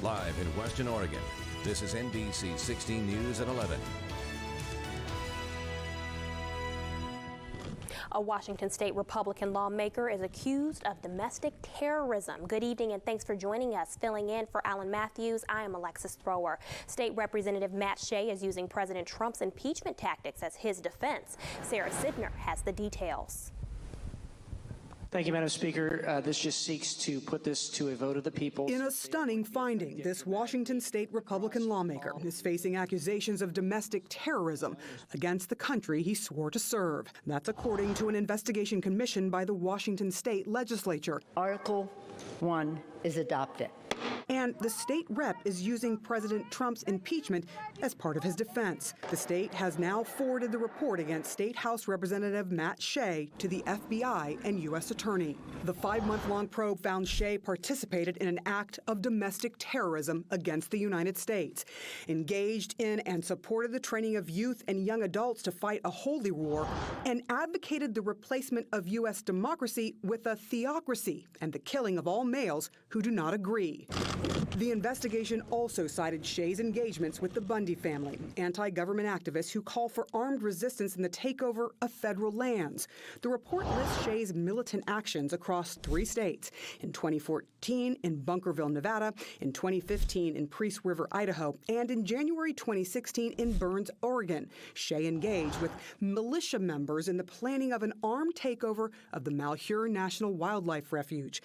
Live in Western Oregon, this is NBC 16 News at 11. A Washington State Republican lawmaker is accused of domestic terrorism. Good evening and thanks for joining us. Filling in for Alan Matthews, I am Alexis Thrower. State Representative Matt Shea is using President Trump's impeachment tactics as his defense. Sarah Sidner has the details. Thank you, Madam Speaker. This just seeks to put this to a vote of the people. In a stunning finding, this Washington State Republican lawmaker is facing accusations of domestic terrorism against the country he swore to serve. That's according to an investigation commissioned by the Washington State Legislature. Article 1 is adopted. And the state rep is using President Trump's impeachment as part of his defense. The state has now forwarded the report against State House Representative Matt Shea to the FBI and U.S. Attorney. The 5-month-long probe found Shea participated in an act of domestic terrorism against the United States, engaged in and supported the training of youth and young adults to fight a holy war, and advocated the replacement of U.S. democracy with a theocracy and the killing of all males who do not agree. The investigation also cited Shea's engagements with the Bundy family, anti-government activists who call for armed resistance in the takeover of federal lands. The report lists Shea's militant actions across 3 states: in 2014 in Bunkerville, Nevada, in 2015 in Priest River, Idaho, and in January 2016 in Burns, Oregon. Shea engaged with militia members in the planning of an armed takeover of the Malheur National Wildlife Refuge.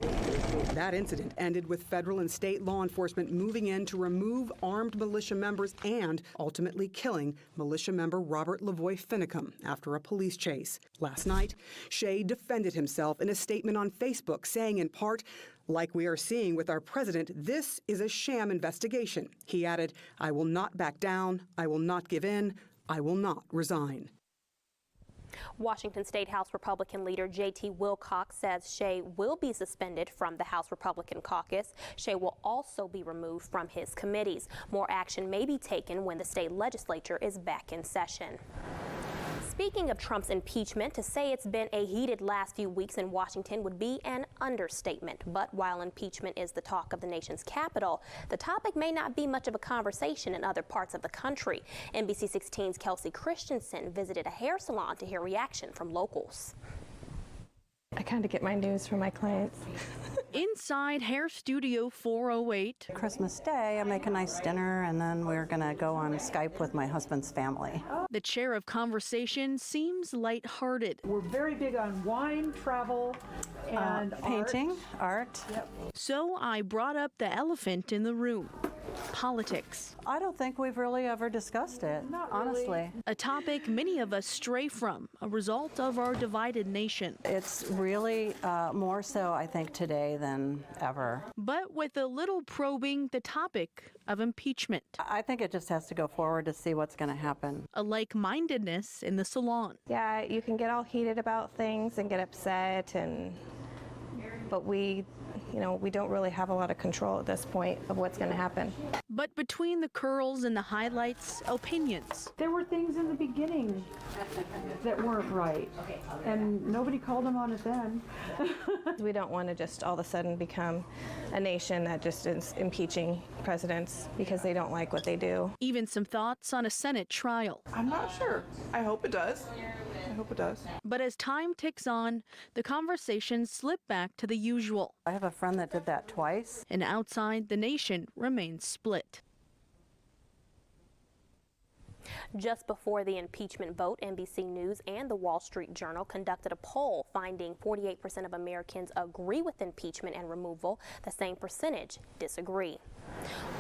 That incident ended with federal and state law enforcement moving in to remove armed militia members and ultimately killing militia member Robert Lavoy Finicum after a police chase. Last night, Shea defended himself in a statement on Facebook, saying in part, "Like we are seeing with our president, this is a sham investigation." He added, "I will not back down. I will not give in. I will not resign." Washington State House Republican leader J.T. Wilcox says Shea will be suspended from the House Republican caucus. Shea will also be removed from his committees. More action may be taken when the state legislature is back in session. Speaking of Trump's impeachment, to say it's been a heated last few weeks in Washington would be an understatement. But while impeachment is the talk of the nation's capital, the topic may not be much of a conversation in other parts of the country. NBC 16's Kelsey Christensen visited a hair salon to hear reaction from locals. I kind of get my news from my clients. Inside Hair Studio 408. Christmas Day, I make a nice dinner, and then we're going to go on Skype with my husband's family. The chair of conversation seems lighthearted. We're very big on wine, travel, and painting, art. Yep. So I brought up the elephant in the room. Politics. I don't think we've really ever discussed it, honestly. A topic many of us stray from, a result of our divided nation. It's really more so, I think, today than ever. But with a little probing the topic of impeachment. I think it just has to go forward to see what's going to happen. A like-mindedness in the salon. Yeah, you can get all heated about things and get upset, but we don't really have a lot of control at this point of what's going to happen. But between the curls and the highlights, opinions. There were things in the beginning that weren't right, and nobody called them on it then. We don't want to just all of a sudden become a nation that just is impeaching presidents because they don't like what they do. Even some thoughts on a Senate trial. I'm not sure. I hope it does. I hope it does. But as time ticks on, the conversations slip back to the usual. I have a friend that did that twice. And outside, the nation remains split. Just before the impeachment vote, NBC News and the Wall Street Journal conducted a poll finding 48% of Americans agree with impeachment and removal. The same percentage disagree.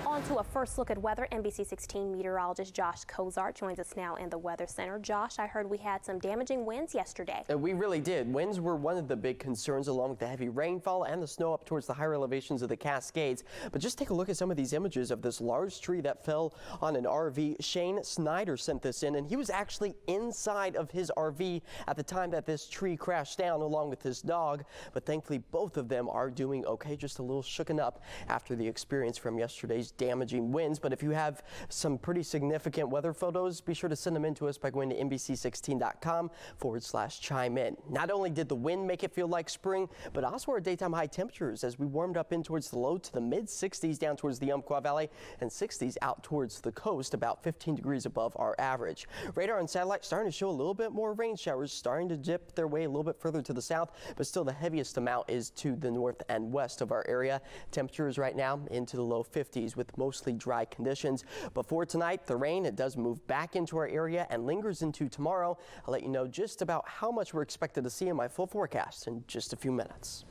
On to a first look at weather. NBC 16 meteorologist Josh Kozart joins us now in the Weather Center. Josh, I heard we had some damaging winds yesterday. We really did. Winds were one of the big concerns, along with the heavy rainfall and the snow up towards the higher elevations of the Cascades. But just take a look at some of these images of this large tree that fell on an RV. Shane Snyder sent this in, and he was actually inside of his RV at the time that this tree crashed down along with his dog. But thankfully, both of them are doing okay, just a little shooken up after the experience from yesterday's damaging winds. But if you have some pretty significant weather photos, be sure to send them in to us by going to NBC16.com/chime in. Not only did the wind make it feel like spring, but also our daytime high temperatures as we warmed up in towards the low to the mid 60s down towards the Umpqua Valley and 60s out towards the coast, about 15 degrees above our average. Radar and satellite starting to show a little bit more rain showers starting to dip their way a little bit further to the south, but still the heaviest amount is to the north and west of our area. Temperatures right now into the low 50s with mostly dry conditions. Before tonight, the rain, it does move back into our area and lingers into tomorrow. I'll let you know just about how much we're expected to see in my full forecast in just a few minutes.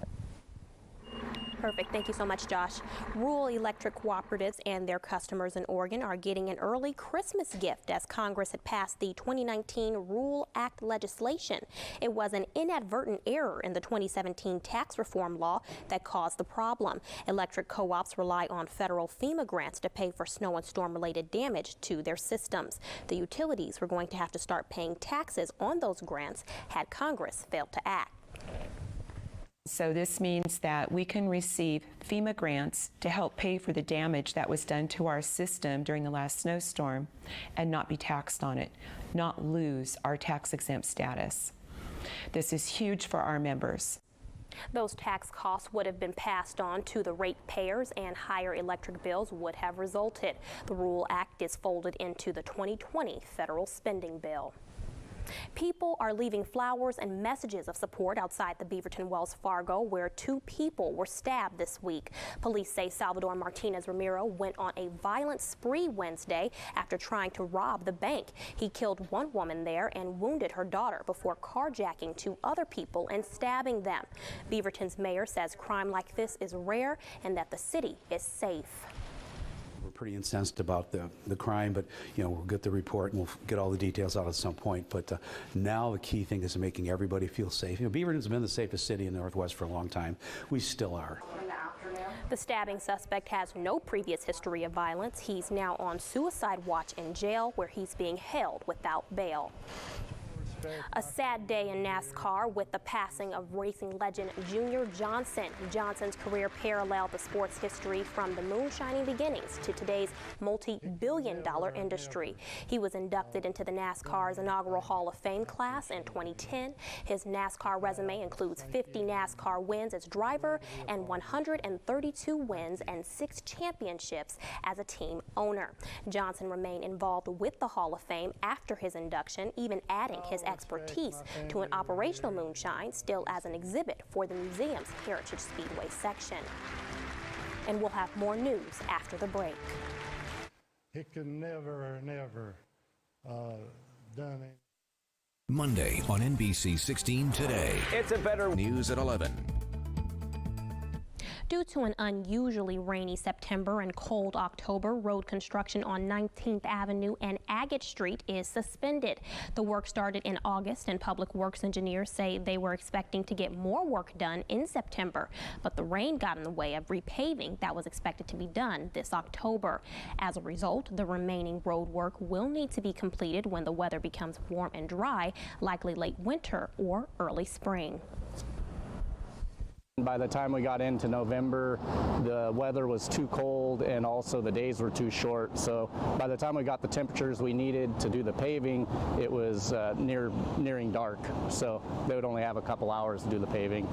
Perfect. Thank you so much, Josh. Rural electric cooperatives and their customers in Oregon are getting an early Christmas gift as Congress had passed the 2019 Rural Act legislation. It was an inadvertent error in the 2017 tax reform law that caused the problem. Electric co-ops rely on federal FEMA grants to pay for snow and storm-related damage to their systems. The utilities were going to have to start paying taxes on those grants had Congress failed to act. So this means that we can receive FEMA grants to help pay for the damage that was done to our system during the last snowstorm and not be taxed on it, not lose our tax-exempt status. This is huge for our members. Those tax costs would have been passed on to the ratepayers and higher electric bills would have resulted. The Rural Act is folded into the 2020 federal spending bill. People are leaving flowers and messages of support outside the Beaverton Wells Fargo, where 2 people were stabbed this week. Police say Salvador Martinez Ramiro went on a violent spree Wednesday after trying to rob the bank. He killed one woman there and wounded her daughter before carjacking 2 other people and stabbing them. Beaverton's mayor says crime like this is rare and that the city is safe. We're pretty incensed about the crime, but we'll get the report and we'll get all the details out at some point. But now the key thing is making everybody feel safe. Beaverton's been the safest city in the Northwest for a long time. We still are. The stabbing suspect has no previous history of violence. He's now on suicide watch in jail, where he's being held without bail. A sad day in NASCAR with the passing of racing legend Junior Johnson. Johnson's career paralleled the sport's history from the moonshining beginnings to today's multi-billion-dollar industry. He was inducted into the NASCAR's inaugural Hall of Fame class in 2010. His NASCAR resume includes 50 NASCAR wins as driver and 132 wins and 6 championships as a team owner. Johnson remained involved with the Hall of Fame after his induction, even adding his expertise to an operational moonshine still as an exhibit for the museum's Heritage Speedway section. And we'll have more news after the break. It can never done it. Monday on NBC 16 Today. It's a better news at 11. Due to an unusually rainy September and cold October, road construction on 19th Avenue and Agate Street is suspended. The work started in August, and public works engineers say they were expecting to get more work done in September, but the rain got in the way of repaving that was expected to be done this October. As a result, the remaining road work will need to be completed when the weather becomes warm and dry, likely late winter or early spring. By the time we got into November, the weather was too cold and also the days were too short. So by the time we got the temperatures we needed to do the paving, it was nearing dark. So they would only have a couple hours to do the paving.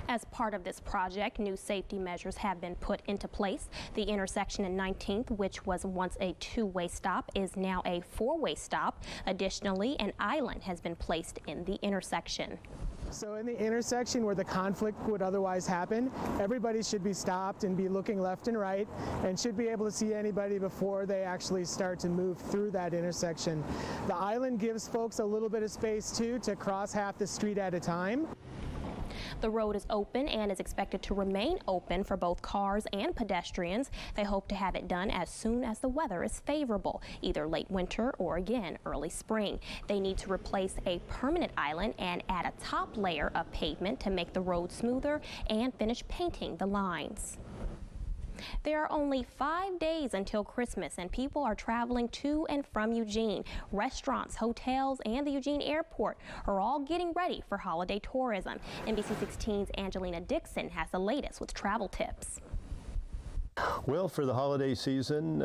As part of this project, new safety measures have been put into place. The intersection in 19th, which was once a 2-way stop, is now a 4-way stop. Additionally, an island has been placed in the intersection. So in the intersection where the conflict would otherwise happen, everybody should be stopped and be looking left and right and should be able to see anybody before they actually start to move through that intersection. The island gives folks a little bit of space too to cross half the street at a time. The road is open and is expected to remain open for both cars and pedestrians. They hope to have it done as soon as the weather is favorable, either late winter or again early spring. They need to replace a permanent island and add a top layer of pavement to make the road smoother and finish painting the lines. There are only 5 days until Christmas, and people are traveling to and from Eugene. Restaurants, hotels, and the Eugene Airport are all getting ready for holiday tourism. NBC 16's Angelina Dixon has the latest with travel tips. Well, for the holiday season,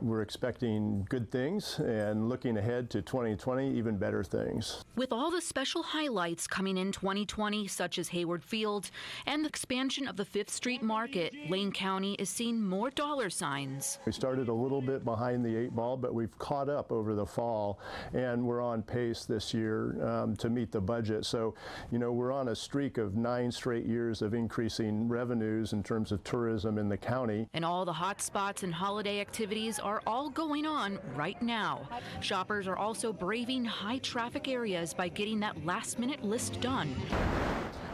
we're expecting good things and looking ahead to 2020, even better things. With all the special highlights coming in 2020, such as Hayward Field and the expansion of the 5th Street Market, Lane County is seeing more dollar signs. We started a little bit behind the 8 ball, but we've caught up over the fall, and we're on pace this year to meet the budget. So, you know, we're on a streak of 9 straight years of increasing revenues in terms of tourism in the county. And all the hot spots and holiday activities are all going on right now. Shoppers are also braving high traffic areas by getting that last-minute list done.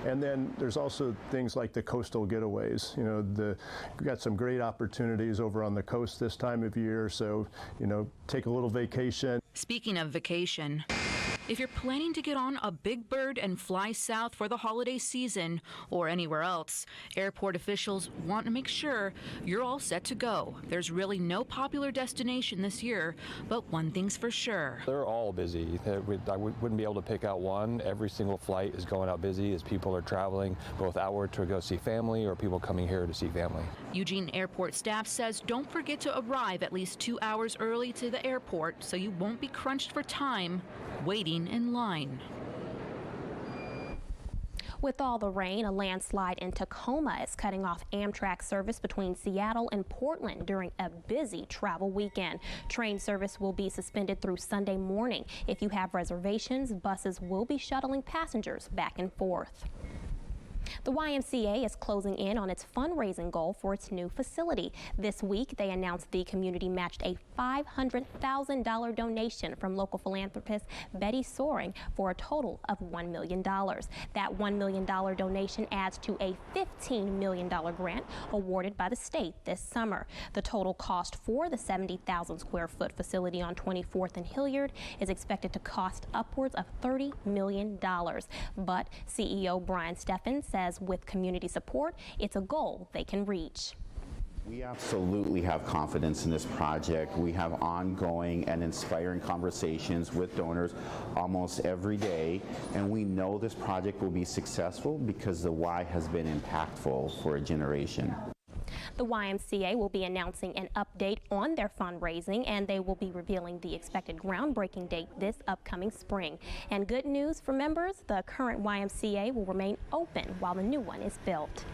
And then there's also things like the coastal getaways. You know, we've got some great opportunities over on the coast this time of year, so, you know, take a little vacation. Speaking of vacation, if you're planning to get on a Big Bird and fly south for the holiday season or anywhere else, airport officials want to make sure you're all set to go. There's really no popular destination this year, but one thing's for sure. They're all busy. I wouldn't be able to pick out one. Every single flight is going out busy as people are traveling both outward to go see family or people coming here to see family. Eugene Airport staff says don't forget to arrive at least 2 hours early to the airport so you won't be crunched for time waiting in line. With all the rain, a landslide in Tacoma is cutting off Amtrak service between Seattle and Portland during a busy travel weekend. Train service will be suspended through Sunday morning. If you have reservations, buses will be shuttling passengers back and forth. The YMCA is closing in on its fundraising goal for its new facility. This week, they announced the community matched a $500,000 donation from local philanthropist Betty Soaring for a total of $1 million. That $1 million donation adds to a $15 million grant awarded by the state this summer. The total cost for the 70,000 square foot facility on 24th and Hilliard is expected to cost upwards of $30 million. But CEO Brian Steffens says with community support, it's a goal they can reach. We absolutely have confidence in this project. We have ongoing and inspiring conversations with donors almost every day, and we know this project will be successful because the Y has been impactful for a generation. The YMCA will be announcing an update on their fundraising, and they will be revealing the expected groundbreaking date this upcoming spring. And good news for members, the current YMCA will remain open while the new one is built.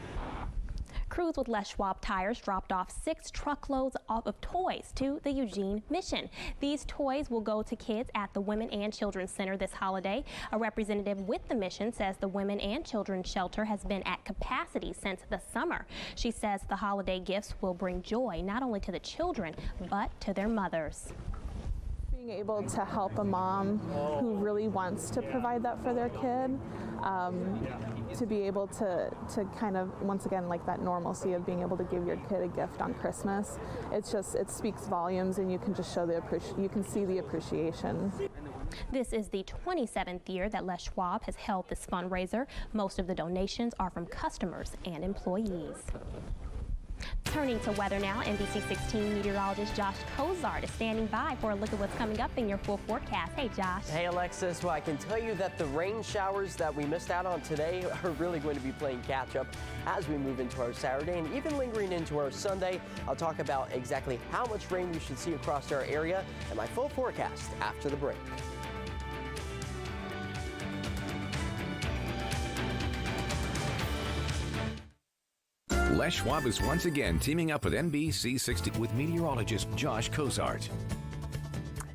Crews with Les Schwab Tires dropped off 6 truckloads of toys to the Eugene mission. These toys will go to kids at the Women and Children's Center this holiday. A representative with the mission says the Women and Children's Shelter has been at capacity since the summer. She says the holiday gifts will bring joy not only to the children, but to their mothers. Being able to help a mom who really wants to provide that for their kid, to be able to kind of, once again, like that normalcy of being able to give your kid a gift on Christmas, it's just, it speaks volumes, and you can just show you can see the appreciation. This is the 27th year that Les Schwab has held this fundraiser. Most of the donations are from customers and employees. Turning to weather now, NBC 16 meteorologist Josh Cozart is standing by for a look at what's coming up in your full forecast. Hey, Josh. Hey, Alexis. Well, I can tell you that the rain showers that we missed out on today are really going to be playing catch up as we move into our Saturday and even lingering into our Sunday. I'll talk about exactly how much rain we should see across our area and my full forecast after the break. Les Schwab is once again teaming up with NBC 16 with meteorologist Josh Cozart.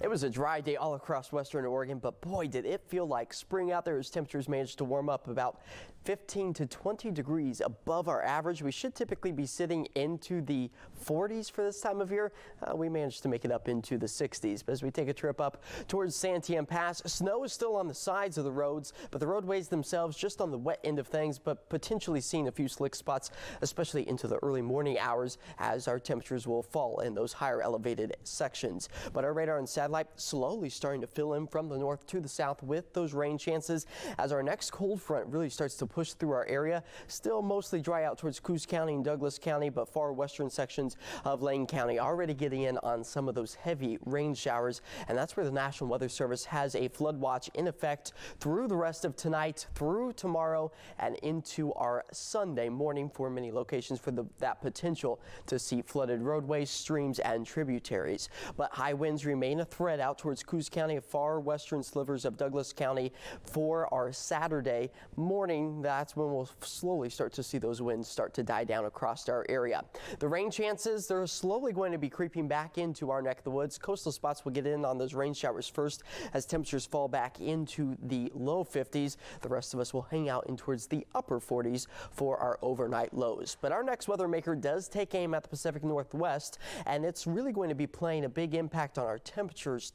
It was a dry day all across western Oregon, but boy, did it feel like spring out there as temperatures managed to warm up about 15 to 20 degrees above our average. We should typically be sitting into the 40s for this time of year. We managed to make it up into the 60s. But as we take a trip up towards Santiam Pass, snow is still on the sides of the roads, but the roadways themselves just on the wet end of things, but potentially seeing a few slick spots, especially into the early morning hours as our temperatures will fall in those higher elevated sections. But our radar and satellite light slowly starting to fill in from the north to the south with those rain chances as our next cold front really starts to push through our area. Still mostly dry out towards Coos County and Douglas County, but far western sections of Lane County already getting in on some of those heavy rain showers. And that's where the National Weather Service has a flood watch in effect through the rest of tonight, through tomorrow, and into our Sunday morning for many locations for that potential to see flooded roadways, streams, and tributaries. But high winds remain a threat out towards Coos County, far western slivers of Douglas County for our Saturday morning. That's when we'll slowly start to see those winds start to die down across our area. The rain chances, they're slowly going to be creeping back into our neck of the woods. Coastal spots will get in on those rain showers first as temperatures fall back into the low 50s. The rest of us will hang out in towards the upper 40s for our overnight lows. But our next weather maker does take aim at the Pacific Northwest, and it's really going to be playing a big impact on our temperatures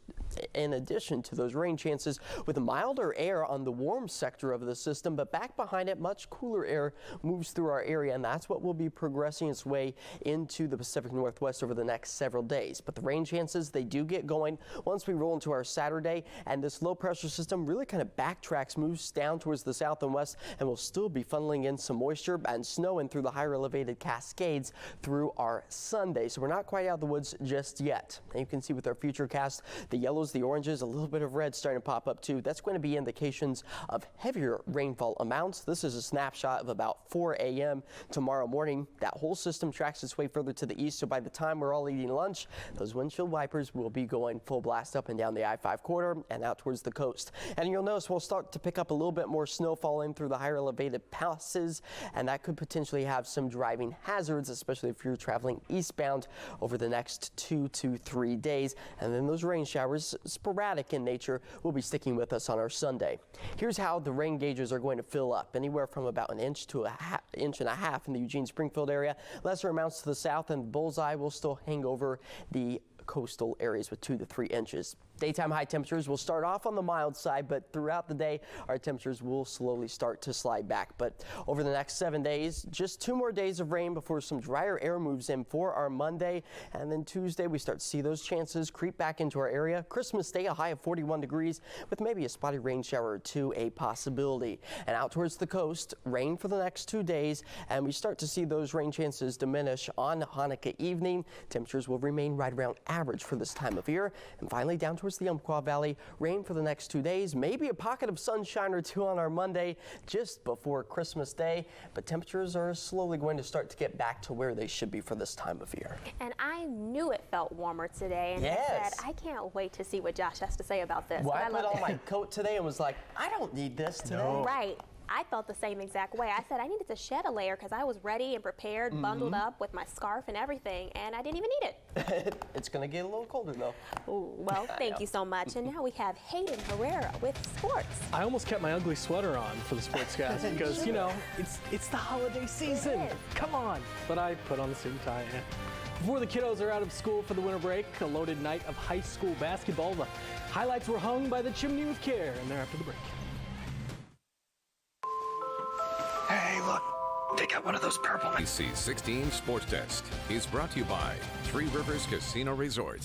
in addition to those rain chances, with milder air on the warm sector of the system, but back behind it, much cooler air moves through our area, and that's what will be progressing its way into the Pacific Northwest over the next several days. But the rain chances, they do get going once we roll into our Saturday, and this low pressure system really kind of backtracks, moves down towards the south and west, and will still be funneling in some moisture and snow in through the higher elevated Cascades through our Sunday. So we're not quite out of the woods just yet. And you can see with our future cast, the yellows, the oranges, a little bit of red starting to pop up too. That's going to be indications of heavier rainfall amounts. This is a snapshot of about 4 a.m. tomorrow morning. That whole system tracks its way further to the east, so by the time we're all eating lunch, those windshield wipers will be going full blast up and down the I-5 corridor and out towards the coast. And you'll notice we'll start to pick up a little bit more snowfall in through the higher elevated passes, and that could potentially have some driving hazards, especially if you're traveling eastbound over the next 2 to 3 days. And then those rain showers, sporadic in nature, will be sticking with us on our Sunday. Here's how the rain gauges are going to fill up, anywhere from about an inch to inch and a half in the Eugene-Springfield area. Lesser amounts to the south, and bullseye will still hang over the coastal areas with 2 to 3 inches. Daytime high temperatures will start off on the mild side, but throughout the day, our temperatures will slowly start to slide back. But over the next 7 days, just 2 more days of rain before some drier air moves in for our Monday. And then Tuesday, we start to see those chances creep back into our area. Christmas Day, a high of 41 degrees with maybe a spotty rain shower or 2 a possibility. And out towards the coast, rain for the next 2 days, and we start to see those rain chances diminish on Hanukkah evening. Temperatures will remain right around average for this time of year. And finally, down towards the Umpqua Valley, rain for the next 2 days, maybe a pocket of sunshine or 2 on our Monday just before Christmas Day, but temperatures are slowly going to start to get back to where they should be for this time of year. And I knew it felt warmer today, and yes. I said, I can't wait to see what Josh has to say about this. Well, I put on my coat today and was like, I don't need this today. No. Right. I felt the same exact way. I said I needed to shed a layer because I was ready and prepared, bundled up with my scarf and everything, and I didn't even need it. It's going to get a little colder, though. Ooh, well, thank you so much. And now we have Hayden Herrera with sports. I almost kept my ugly sweater on for the sportscast because, you know, it's the holiday season. Come on. But I put on the suit and tie. Yeah. Before the kiddos are out of school for the winter break, a loaded night of high school basketball. The highlights were hung by the chimney with care, and they're after the break. Hey, look, they got one of those purple. ABC 16 Sports Desk is brought to you by Three Rivers Casino Resort.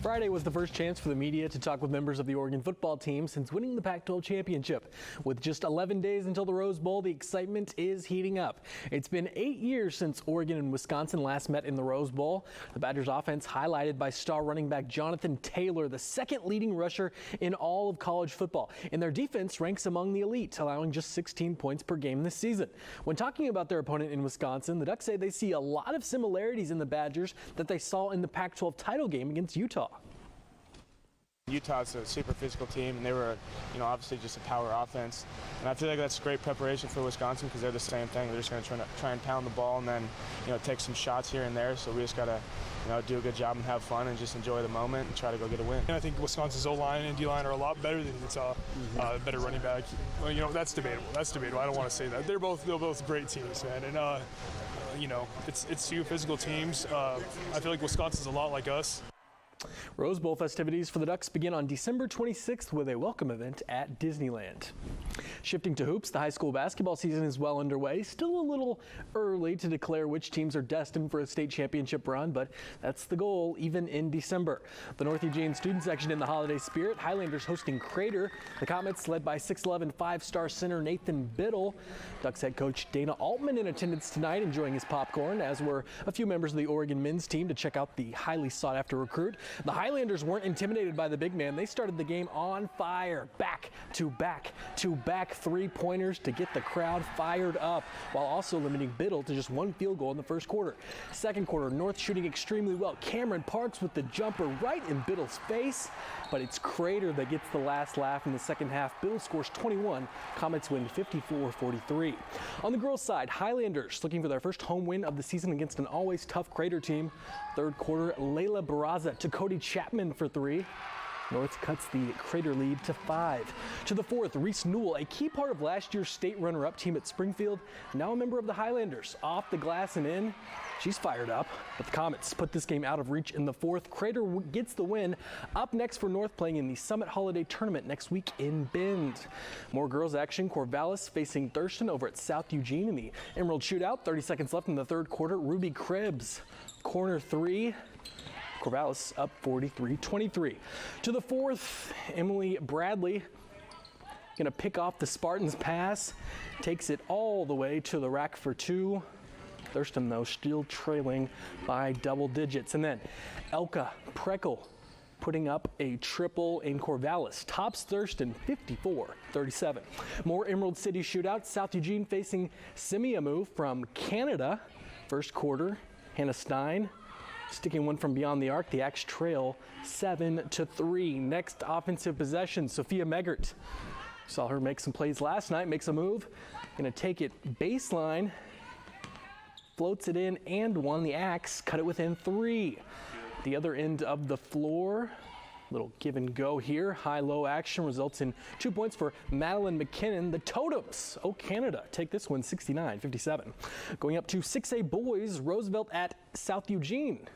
Friday was the first chance for the media to talk with members of the Oregon football team since winning the Pac-12 championship. With just 11 days until the Rose Bowl, the excitement is heating up. It's been 8 years since Oregon and Wisconsin last met in the Rose Bowl. The Badgers offense highlighted by star running back Jonathan Taylor, the second leading rusher in all of college football. And their defense ranks among the elite, allowing just 16 points per game this season. When talking about their opponent in Wisconsin, the Ducks say they see a lot of similarities in the Badgers that they saw in the Pac-12 title game against Utah. Utah's a super physical team, and they were, obviously just a power offense. And I feel like that's great preparation for Wisconsin because they're the same thing. They're just going to try and pound the ball and then, take some shots here and there. So we just got to, do a good job and have fun and just enjoy the moment and try to go get a win. And I think Wisconsin's O-line and D-line are a lot better than Utah. Better running back. Well, that's debatable. I don't want to say that. They're both great teams, man. And it's two physical teams. I feel like Wisconsin's a lot like us. Rose Bowl festivities for the Ducks begin on December 26th with a welcome event at Disneyland. Shifting to hoops, the high school basketball season is well underway. Still a little early to declare which teams are destined for a state championship run, but that's the goal even in December. The North Eugene student section in the holiday spirit. Highlanders hosting Crater. The Comets led by 6'11" five-star center Nathan Biddle. Ducks head coach Dana Altman in attendance tonight, enjoying his popcorn, as were a few members of the Oregon men's team to check out the highly sought-after recruit. The Highlanders weren't intimidated by the big man. They started the game on fire. Back-to-back three-pointers to get the crowd fired up, while also limiting Biddle to just one field goal in the first quarter. Second quarter, North shooting extremely well. Cameron Parks with the jumper right in Biddle's face, but it's Crater that gets the last laugh in the second half. Biddle scores 21. Comets win 54-43. On the girls' side, Highlanders looking for their first home win of the season against an always tough Crater team. Third quarter, Layla Barraza to Cody Chapman for three. North cuts the Crater lead to 5. To the fourth, Reese Newell, a key part of last year's state runner-up team at Springfield, now a member of the Highlanders. Off the glass and in, she's fired up. But the Comets put this game out of reach in the fourth. Crater gets the win. Up next for North, playing in the Summit Holiday Tournament next week in Bend. More girls action. Corvallis facing Thurston over at South Eugene in the Emerald Shootout. 30 seconds left in the third quarter. Ruby Cribbs, corner three. Corvallis up 43-23. To the fourth, Emily Bradley gonna pick off the Spartans' pass, takes it all the way to the rack for two. Thurston, though, still trailing by double digits. And then Elka Prekel putting up a triple in Corvallis. Tops Thurston 54-37. More Emerald City shootouts. South Eugene facing Simiamu from Canada. First quarter, Hannah Stein sticking one from beyond the arc. The Axe trail 7-3. Next offensive possession, Sophia Meggert. Saw her make some plays last night, makes a move. Gonna take it baseline, floats it in and one. The Axe cut it within 3. The other end of the floor, little give and go here. High-low action results in 2 points for Madeline McKinnon. The Totems, Canada, take this one 69-57. Going up to 6A boys, Roosevelt at South Eugene.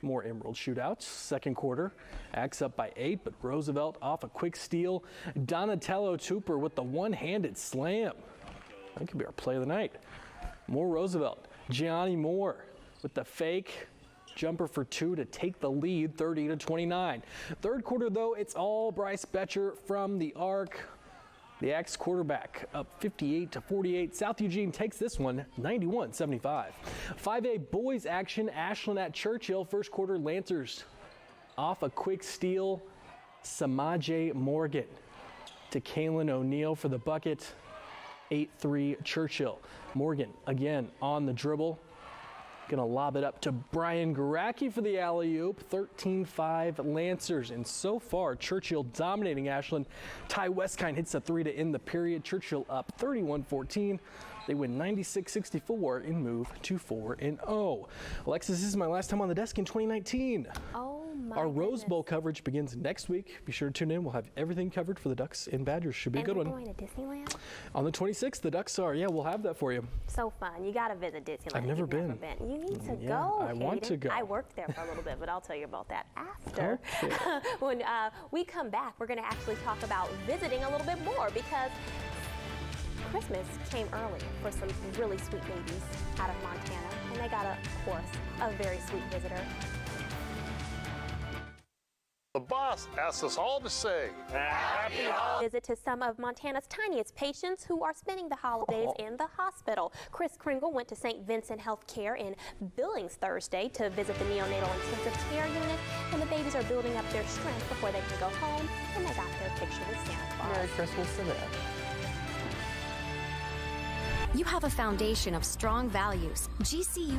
More Emerald shootouts. Second quarter, Axe up by 8, but Roosevelt off a quick steal. Donatello Tooper with the one-handed slam. That could be our play of the night. More Roosevelt. Gianni Moore with the fake jumper for 2 to take the lead, 30-29. Third quarter, though, it's all Bryce Betcher from the arc. The Axe quarterback up 58-48. South Eugene takes this one 91-75. 5A boys action. Ashland at Churchill. First quarter, Lancers off a quick steal. Samaje Morgan to Kaylin O'Neill for the bucket. 8-3 Churchill. Morgan again on the dribble. Gonna lob it up to Brian Garacki for the alley-oop. 13-5 Lancers. And so far, Churchill dominating Ashland. Ty Westkind hits a 3 to end the period. Churchill up 31-14. They win 96-64 and move to 4-0. Alexis, this is my last time on the desk in 2019. Oh my Our Rose Bowl coverage begins next week. Be sure to tune in. We'll have everything covered for the Ducks and Badgers. Should be a good one. Going to Disneyland? On the 26th, the Ducks are. Yeah, we'll have that for you. So fun. You got to visit Disneyland. I've never been. You need to go, I want to go. I worked there for a little bit, but I'll tell you about that after. Okay. When we come back, we're going to actually talk about visiting a little bit more, because Christmas came early for some really sweet babies out of Montana, and they got, of course, a very sweet visitor. The boss asks us all to say, Happy Holidays. Visit to some of Montana's tiniest patients who are spending the holidays in the hospital. Chris Kringle went to St. Vincent Healthcare in Billings Thursday to visit the neonatal intensive care unit, and the babies are building up their strength before they can go home, and they got their picture with Santa Claus. Merry Christmas to them. You have a foundation of strong values. GCU